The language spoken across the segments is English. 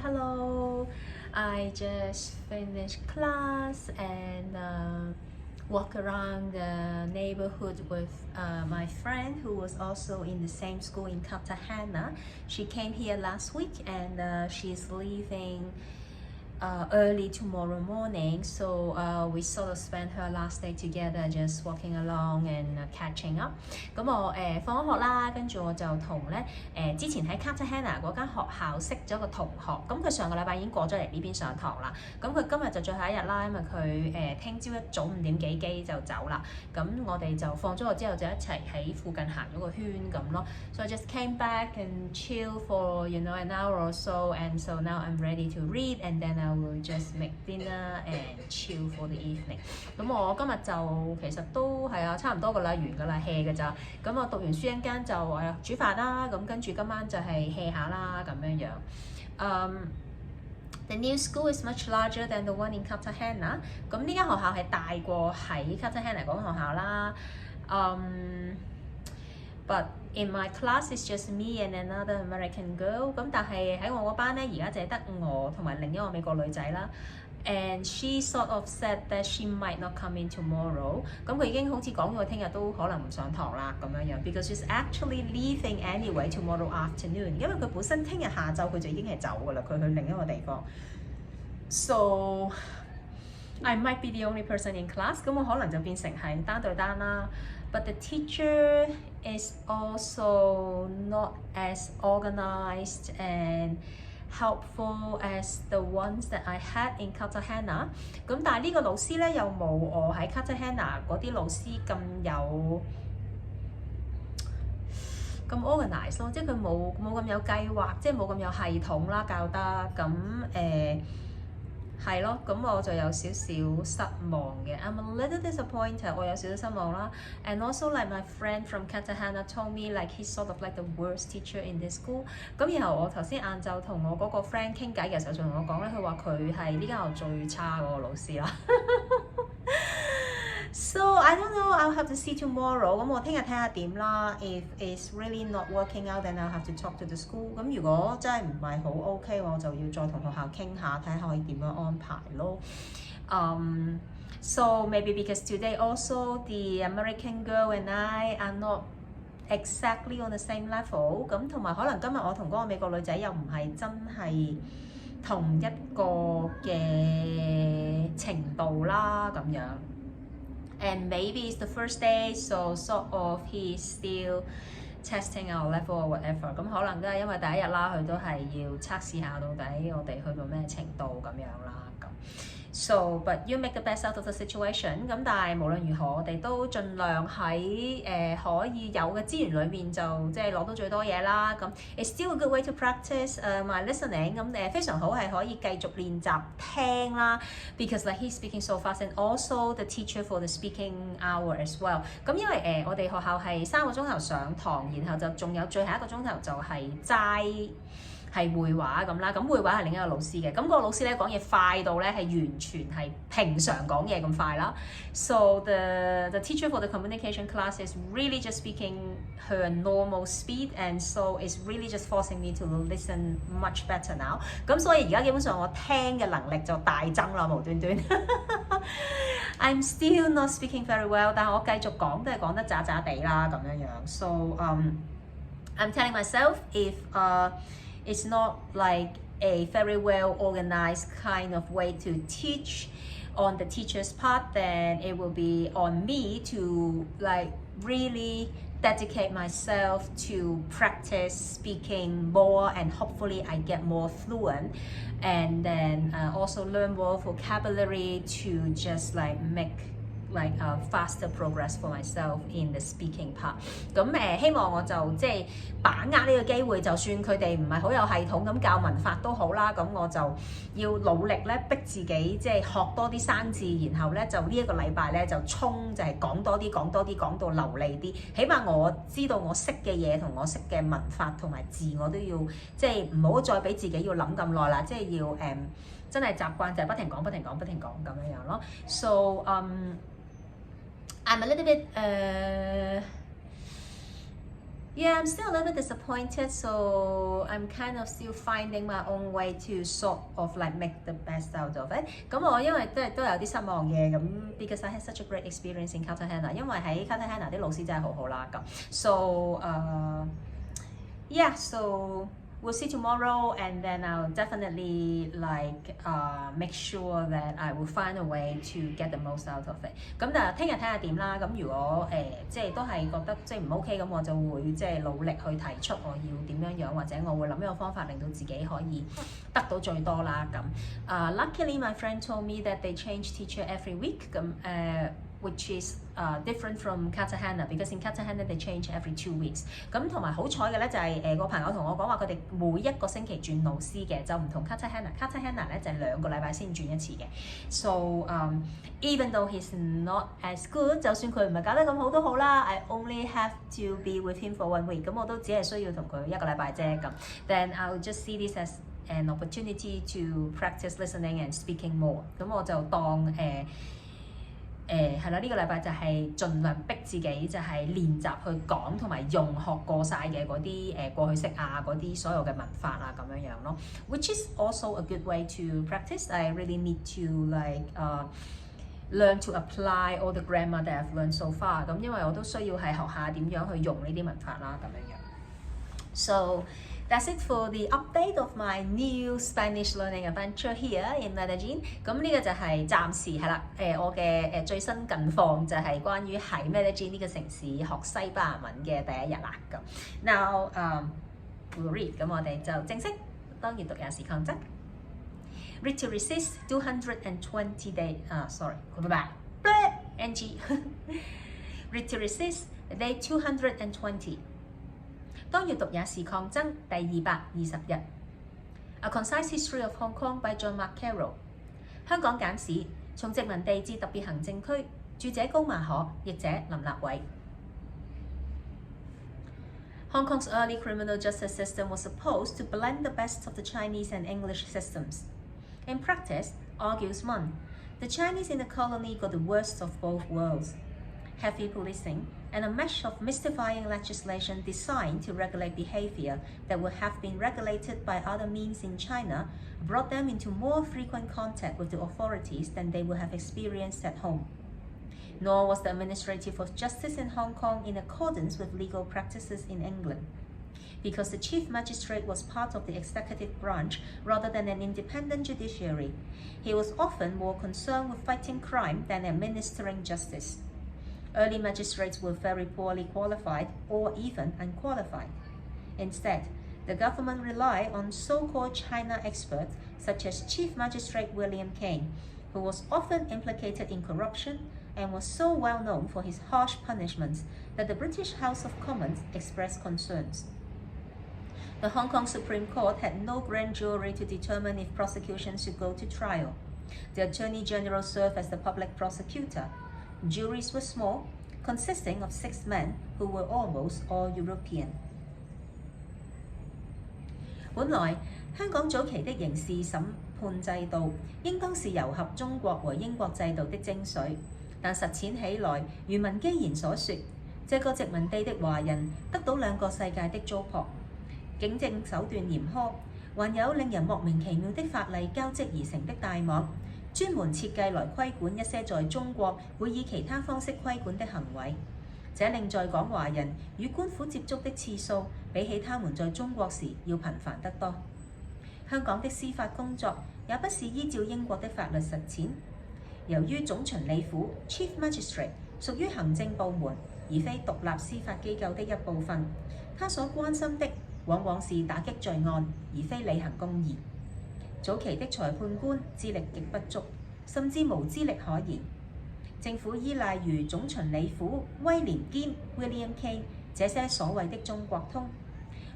hello. I just finished class and walk around the neighborhood with my friend who was also in the same school in Cartagena. She came here last week and she's leaving early tomorrow morning, so we sort of spent her last day together just walking along and catching up. 咁我放咗學啦，跟住我就同咧之前喺 Cartagena 嗰間學校識咗個同學，咁佢上個禮拜已經過咗嚟呢邊上堂啦。咁佢今日就最後一日啦，因為佢聽朝一早5點幾機就走啦。咁我哋就放咗學之後就一齊喺附近行咗個圈咁咯。So I just came back and chill for an hour or so, and so now I'm ready to read, and then I will just make dinner and chill for the evening. 咁我今日就其實都係啊，差唔多㗎啦，完㗎啦 hea 㗎咋。咁我讀完書一間就煮飯啦，咁跟住今晚就係 hea 下啦咁樣樣。The new school is much larger than the one in Cartagena. 咁呢間學校係大過喺 Cartagena 嗰間學校啦。But in my class it's just me and another American girl. 咁但係喺我嗰班咧，而家就係得我同埋另一個美國女仔啦。And she sort of said that she might not come in tomorrow. 咁佢已經好似講咗，聽日都可能唔上堂啦咁樣樣。Because she's actually leaving anyway tomorrow afternoon. 因為佢本身聽日下晝佢就已經係走㗎啦，佢去另一個地方。So I might be the only person in class. 咁我可能就變成係單對單啦。But the teacher is also not as organized and helpful as the ones that I had in Cartagena. 咁但係呢個老師咧又冇我喺 Cartagena 嗰啲老師咁有咁 organized 咯，即係佢冇咁有計劃，即係冇咁有系統啦教得咁係咯，咁我就有少少失望嘅。I'm a little disappointed， 我有少少失望啦。And also like my friend from Cartagena told me like he's sort of like the worst teacher in this school。咁然後我頭先晏晝同我嗰個 friend 傾偈嘅時候，就同我講咧，佢話佢係呢間學校最差嗰個老師啦。So I don't know, I'll have to see tomorrow. 咁我聽日睇下點啦。If it's really not working out, then I'll have to talk to the school. 咁如果真係唔係好 OK，我就要再同學校傾下，睇下可以點樣安排咯。So maybe because today also the American girl and I are not exactly on the same level. 咁同埋可能今日我同嗰個美國女仔又唔係真係同一個嘅程度啦咁樣。And maybe it's the first day, so sort of he's still testing our level or whatever. 咁可能都係因為第一日啦，佢都係要測試下到底我哋去到咩程度咁樣啦咁。So, but you make the best out of the situation. 咁但係無論如何，我哋都盡量喺可以有嘅資源裏面就即係攞到最多嘢啦。咁 it's still a good way to practice my listening. 咁非常好係可以繼續練習聽啦。Because like he's speaking so fast, and also the teacher for the speaking hour as well. 咁因為我哋學校係3個鐘頭上堂，然後就仲有最後1個鐘頭就係齋。係會話咁啦，咁會話係另一個老師嘅，咁個老師咧講嘢快到咧係完全係平常講嘢咁快啦。So the teacher for the communication class is really just speaking her normal speed, and so it's really just forcing me to listen much better now. 咁所以而家基本上我聽嘅能力就大增啦，無端端。I'm still not speaking very well， 但係我繼續講都係講得渣渣地啦咁樣樣。So I'm telling myself if it's not like a very well organized kind of way to teach on the teacher's part, then it will be on me to like really dedicate myself to practice speaking more, and hopefully I get more fluent, and then also learn more vocabulary to just like make like a faster progress for myself in the speaking part. 咁希望我就即係把握呢個機會，就算佢哋唔係好有系統咁教文法都好啦，咁我就要努力咧逼自己即係學多啲生字，然後咧就呢一個禮拜咧就衝就係講多啲講到流利啲，起碼我知道我識嘅嘢同我識嘅文法同埋字我都要即係唔好再俾自己要諗咁耐啦，即係要真係習慣就係不停講咁樣樣咯。So I'm a little bit Yeah, I'm still a little bit disappointed, so I'm kind of still finding my own way to sort of like make the best out of it. 咁我因為都有啲失望嘅，咁 because I had such a great experience in Cartagena， 因為喺 Cartagena 啲老師真係好好啦，咁 so yeah, so we'll see tomorrow, and then I'll definitely like make sure that I will find a way to get the most out of it。咁但係聽日睇下點啦。咁如果即係都係覺得即係唔 OK， 咁我就會即係努力去提出我要點樣樣，或者我會諗一個方法令到自己可以得到最多啦。咁luckily my friend told me that they change teacher every week。咁which is different from Cartagena, because in Cartagena they change every 2 weeks。咁同埋好彩嘅咧就係個朋友同我講話，佢哋每一個星期轉老師嘅，就唔同 Cartagena。Cartagena 咧就係2個禮拜先轉一次嘅。So even though he's not as good， 就算佢唔係搞得咁好都好啦 ，I only have to be with him for 1 week。咁我都只係需要同佢1個禮拜啫。咁 then I'll just see this as an opportunity to practice listening and speaking more。咁我就當係啦，呢個禮拜就係盡量逼自己，就係練習去講同埋用學過晒嘅嗰啲過去式啊，嗰啲所有嘅文法啊咁樣樣咯。Which is also a good way to practice. I really need to like learn to apply all the grammar that I've learned so far。咁因為我都需要係學下點樣去用呢啲文法啦咁樣樣。So that's it for the update of my new Spanish learning adventure here in Medellin。咁呢個就係暫時係啦，我嘅最新近況就係關於喺 Medellin 呢個城市學西班牙文嘅第一日啦。咁 Now we'll read。咁我哋就正式當閱讀也是抗爭。Read to resist 220 day NG Read to resist day 220。當閱讀也是抗爭第220日。A Concise History of Hong Kong by John Mark Carroll。香港簡史，從殖民地至特別行政區，著者高馬可，譯者林立偉。Hong Kong's early criminal justice system was supposed to blend the best of the Chinese and English systems. In practice, argues one, the Chinese in the colony got the worst of both worlds. Heavy policing and a mesh of mystifying legislation designed to regulate behavior that would have been regulated by other means in China brought them into more frequent contact with the authorities than they would have experienced at home. Nor was the administrative of justice in Hong Kong in accordance with legal practices in England. Because the chief magistrate was part of the executive branch rather than an independent judiciary, he was often more concerned with fighting crime than administering justice. Early magistrates were very poorly qualified or even unqualified. Instead, the government relied on so-called China experts such as Chief Magistrate William Kane, who was often implicated in corruption and was so well known for his harsh punishments that the British House of Commons expressed concerns. The Hong Kong Supreme Court had no grand jury to determine if prosecutions should go to trial. The Attorney General served as the public prosecutor. Juries were small, consisting of 6 men who were almost all European. 本來香港早期的刑事審判制度應當是糅合中國和英國制度的精髓，但實踐起來，如文基賢所說，這個殖民地的華人得到2個世界的糟粕，警政手段嚴苛，還有令人莫名其妙的法例交織而成的大網，專門設計來規管一些在中國會以其他方式規管的行為，這令在港華人與官府接觸的次數比起他們在中國時要頻繁得多。香港的司法工作也不是依照英國的法律實踐。由於總巡理府 Chief Magistrate 屬於行政部門，而非獨立司法機構的一部分，他所關心的往往是打擊罪案，而非履行公義。早期的裁判官資歷極不足，甚至無資歷可言。政府依賴如總巡理府威廉堅 William Kane 這些所謂的中國通。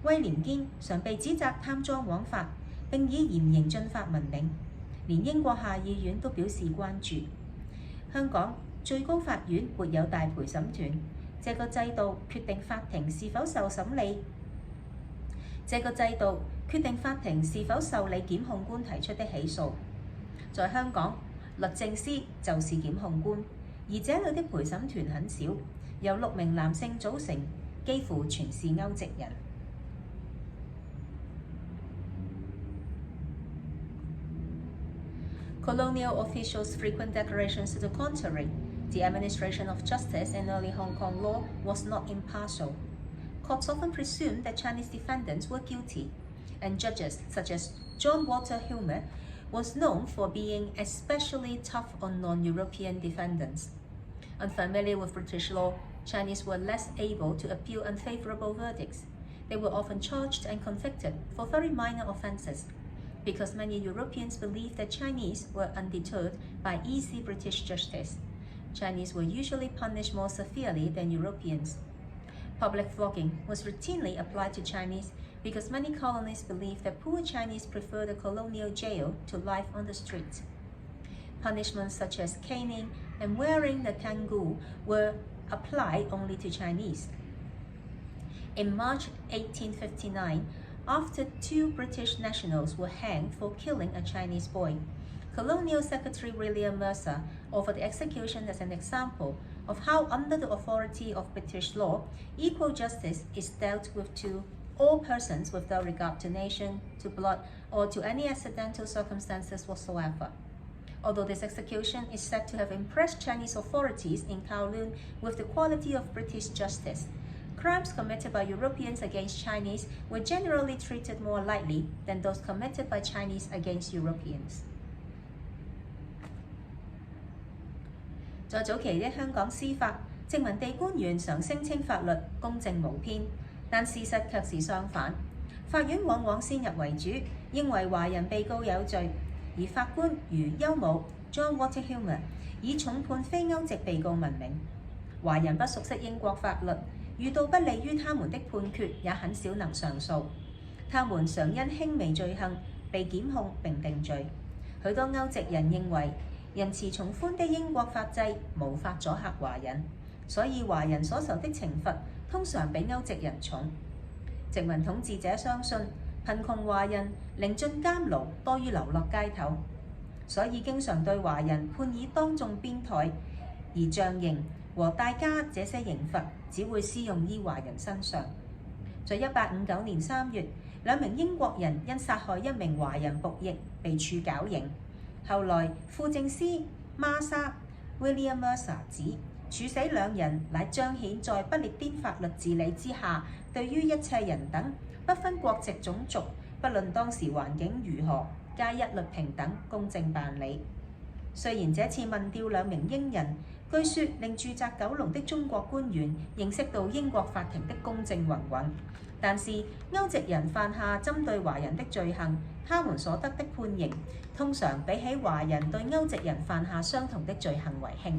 威廉堅常被指責貪贓枉法，並以嚴刑峻法聞名，連英國下議院都表示關注。香港最高法院沒有大陪審團，這個制度決定法庭是否受理檢控官提出的起訴。在香港，律政司就是檢控官，而這裏的陪審團很少，由6名男性組成，幾乎全是歐籍人。Colonial officials' frequent declarations to the contrary. The administration of justice in early Hong Kong law was not impartial. Courts often presumed that Chinese defendants were guilty, and judges such as John Walter Hilmer was known for being especially tough on non-European defendants. Unfamiliar with British law, Chinese were less able to appeal unfavorable verdicts. They were often charged and convicted for very minor offences, because many Europeans believed that Chinese were undeterred by easy British justice. Chinese were usually punished more severely than Europeans. Public flogging was routinely applied to Chinese because many colonists believed that poor Chinese preferred the colonial jail to life on the street. Punishments such as caning and wearing the kangoo were applied only to Chinese. In March 1859, after 2 British nationals were hanged for killing a Chinese boy, Colonial Secretary William Mercer offered execution as an example of how, under the authority of British law, equal justice is dealt with to all persons without regard to nation, to blood, or to any accidental circumstances whatsoever. Although this execution is said to have impressed Chinese authorities in Kowloon with the quality of British justice, crimes committed by Europeans against Chinese were generally treated more lightly than those committed by Chinese against Europeans. 在早期的香港司法，殖民地官員常聲稱法律公正無偏，但事實卻是相反。法院往往先入為主，認為華人被告有罪，而法官如休姆 John Walter Hilmer 以重判非歐籍被告聞名。華人不熟悉英國法律，遇到不利於他們的判決，也很少能上訴。他們常因輕微罪行被檢控並定罪。許多歐籍人認為仁慈從寬的英國法制無法阻嚇華人，所以華人所受的懲罰通常比歐籍人重。殖民統治者相信貧窮華人寧進監牢多於流落街頭，所以經常對華人判以當眾鞭撻，而杖刑和大家這些刑罰只會施用於華人身上。在1859年3月，2名英國人因殺害一名華人僕役被處絞刑。後來副政司孖沙 William Mercer 指處死2人乃彰顯在不列顛法律治理之下，對於一切人等，不分國籍種族，不論當時環境如何，皆一律平等公正辦理。雖然這次民調2名英人，據說令駐紮九龍的中國官員認識到英國法庭的公正宏偉，但是歐籍人犯下針對華人的罪行，他們所得的判刑通常比起華人對歐籍人犯下相同的罪行為輕。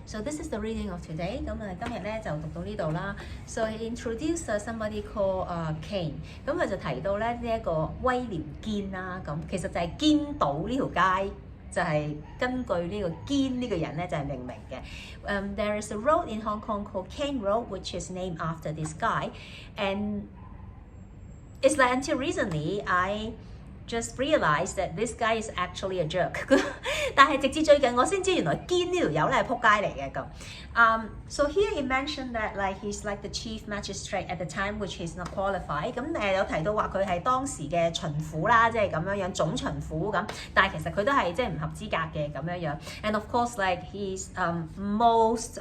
So this is the reading of today. 咁今日咧就讀到呢度啦。So he introduced somebody called Kane。咁佢就提到咧呢一個威廉堅啦。咁其實就係堅道呢條街，就係根據呢個堅呢個人咧就係命名嘅。There is a road in Hong Kong called Kane Road, which is named after this guy. And it's like until recently, I just realized that this guy is actually a jerk. 但係直至最近我先知原來堅呢條友咧係仆街嚟嘅咁。So here it mentioned that like he's like the chief magistrate at the time, which he's not qualified. 咁有提到話佢係當時嘅巡撫啦，即係咁樣樣總巡撫咁。但係其實佢都係即係唔合資格嘅咁樣樣。And of course like he's most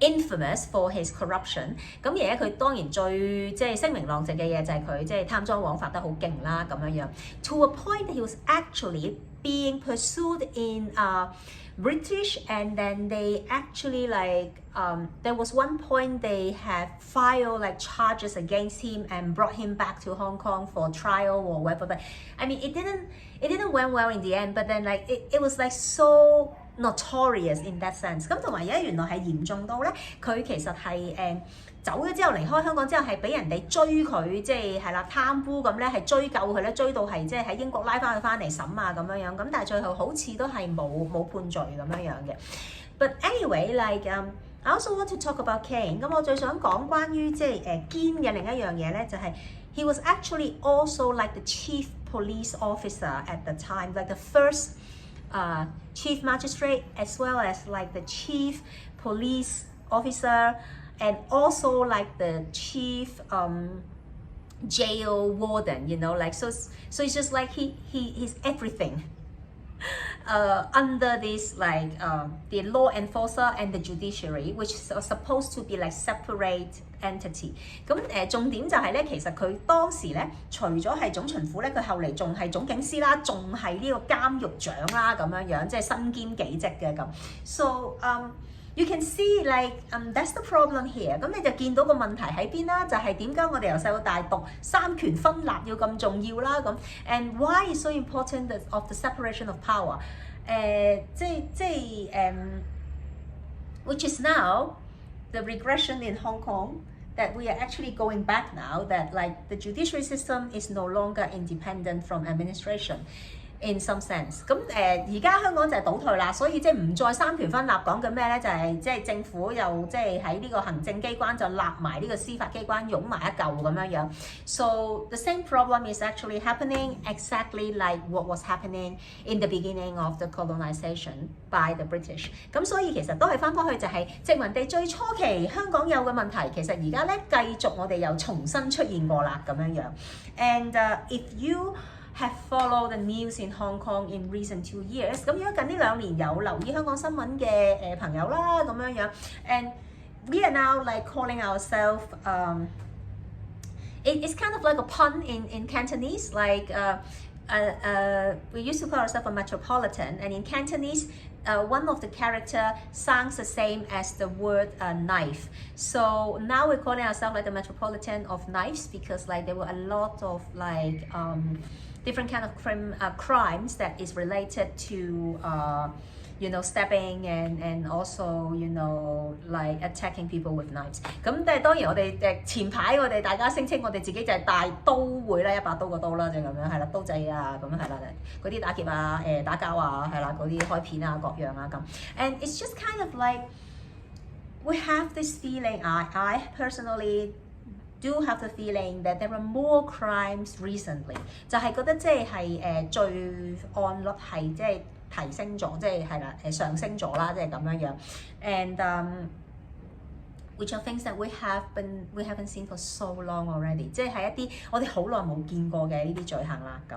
infamous for his corruption。咁而家佢當然最即係聲名狼藉嘅嘢就係佢即係貪贓枉法得好勁啦咁樣樣。To a point that he was actually being pursued in British, and then they actually there was one point they had filed like charges against him and brought him back to Hong Kong for trial or whatever. But I mean it didn't went well in the end. But then like it was like so notorious in that sense。咁同埋而家原來係嚴重到咧，佢其實係走咗之後離開香港之後係俾人哋追佢，即係啦貪污咁咧，係追究佢咧，追到係即係喺英國拉翻佢翻嚟審啊咁樣樣。咁但係最後好似都係冇判罪咁樣樣嘅。But anyway, like I also want to talk about Kane。咁我最想講關於即係堅嘅另一樣嘢咧，就係he was actually also like the chief police officer at the time, like the first chief magistrate as well as like the chief police officer and also like the chief jail warden, you know, like so it's just like he's everything under this like the law enforcer and the judiciary, which are supposed to be like separate entity。咁重點就係咧，其實佢當時咧，除咗係總巡撫咧，佢後嚟仲係總警司啦，仲係呢個監獄長啦，咁樣樣，即係身兼幾職嘅咁。So you can see like that's the problem here。咁你就見到個問題喺邊啦，就係點解我哋由細到大讀三權分立要咁重要啦咁。And why is so important of the separation of power？which is now the regression in Hong Kong that we are actually going back now, that like the judiciary system is no longer independent from administration in some sense。咁而家香港就係倒退啦，所以即係唔再三權分立，講緊咩咧？就係即係政府又即係喺呢個行政機關就立埋呢個司法機關擁埋一嚿咁樣樣。So the same problem is actually happening exactly like what was happening in the beginning of the colonization by the British。咁所以其實都係翻返去就係殖民地最初期香港有嘅問題，其實而家咧繼續我哋又重新出現過啦咁樣樣。And if you have followed the news in Hong Kong in recent 2 years， 咁如果近呢2年有留意香港新聞嘅朋友啦咁樣樣 ，and we are now like calling ourselves it's kind of like a pun in Cantonese, like we used to call ourselves a metropolitan, and in Cantonese one of the character sounds the same as the word knife. So now we're calling ourselves like the metropolitan of knives, because like there were a lot of like different kind of crimes that is related to you know stabbing and also you know like attacking people with knives。咁但係當然我哋前排我哋大家聲稱我哋自己就係大都會啦，100刀個刀啦，就咁樣係啦，刀仔啊咁樣係啦，嗰啲打劫啊打交啊係啦，嗰啲開片啊各樣啊咁。And it's just kind of like we have this feeling, I personally do have the feeling that there are more crimes recently， 就係覺得即係罪案率係即係提升咗，即係係啦上升咗啦，即係咁樣樣。And which are things that we haven't seen for so long already， 即係一啲我哋好耐冇見過嘅呢啲罪行啦咁。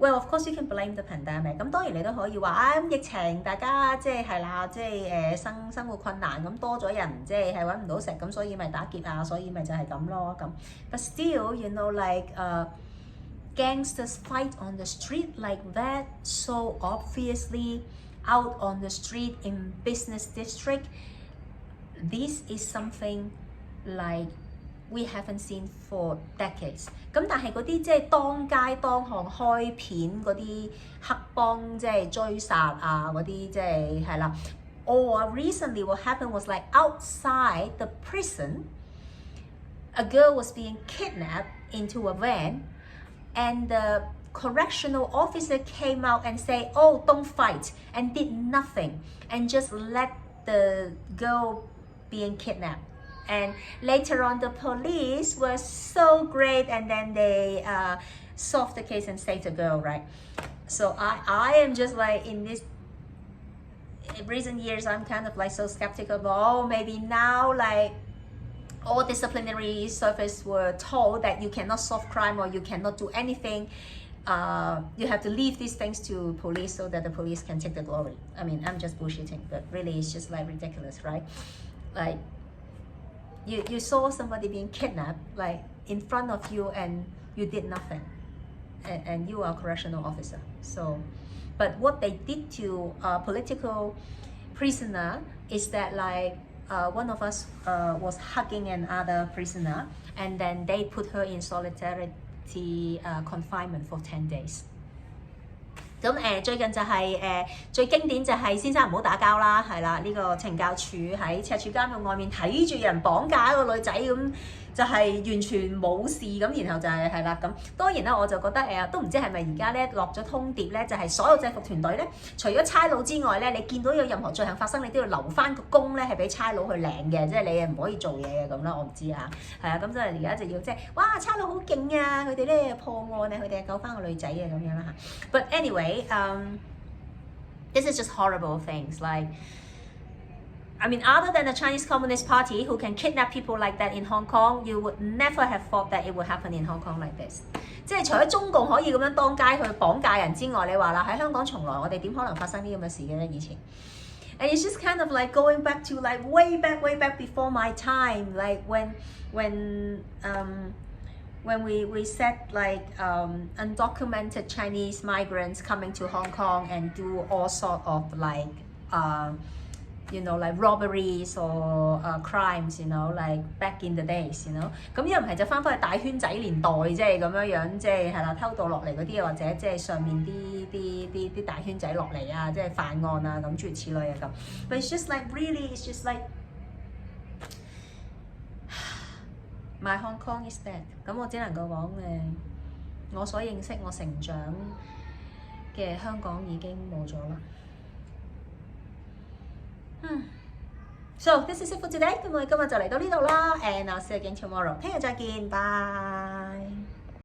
Well, of course you can blame the pandemic。咁當然你都可以話疫情大家即係係啦，即係生活困難咁多咗人即係揾唔到食咁，所以咪打劫啊，所以咪就係咁咯咁。But still, you know, like gangsters fight on the street like that so obviously out on the street in business district. This is something like we haven't seen for decades。咁但係嗰啲即係當街當巷開片嗰啲黑幫即係追殺啊嗰啲即係係啦。Or recently what happened was like outside the prison, a girl was being kidnapped into a van, and the correctional officer came out and say, "Oh, don't fight," and did nothing and just let the girl being kidnapped. And later on, the police were so great, and then they solved the case and saved the girl, right? So I am just like in recent years, I'm kind of like so skeptical about, maybe now like all disciplinary service were told that you cannot solve crime or you cannot do anything. You have to leave these things to police so that the police can take the glory. I mean, I'm just bullshitting, but really it's just like ridiculous, right? Like you saw somebody being kidnapped like in front of you and you did nothing, and you are a correctional officer. So, but what they did to a political prisoner is that like one of us was hugging another prisoner, and then they put her in solitary confinement for 10 days。咁最近就係最經典就係先生唔好打交啦，係啦，呢個懲教處喺赤柱監獄外面睇住人綁架一個女仔咁，就係完全冇事咁，然後就係啦咁。當然啦，我就覺得都唔知係咪而家咧落咗通牒咧，就係所有制服團隊咧，除咗差佬之外咧，你見到有任何罪行發生，你都要留翻個工咧係俾差佬去領嘅，即係你唔可以做嘢嘅咁啦。我唔知啊，係啊，咁所以而家就要即係哇差佬好勁啊！佢哋咧破案啊，佢哋救翻個女仔啊咁樣啦嚇。But anyway, this is just horrible things like I mean, other than the Chinese Communist Party who can kidnap people like that in Hong Kong, you would never have thought that it would happen in Hong Kong like this. 即係除咗中共可以咁樣當街去綁架人之外，你話啦喺香港從來我哋點可能發生啲咁嘅事嘅咧？以前 ，and it's just kind of like going back to like way back before my time, like when we said like undocumented Chinese migrants coming to Hong Kong and do all sort of like you know, like robberies or crimes, you know, like back in the days, you know. 咁一唔係就翻返去大圈仔年代，即係咁樣樣，即係係啦，偷渡落嚟嗰啲，或者即係上面啲大圈仔落嚟啊，即係犯案啊，咁諸如此類啊咁。But it's just like really, it's just like my Hong Kong is dead。咁我只能夠講我所認識我成長嘅香港已經冇咗啦。So this is it for today。咁我哋今日就嚟到呢度啦，and I'll see you again tomorrow。聽日再見，拜。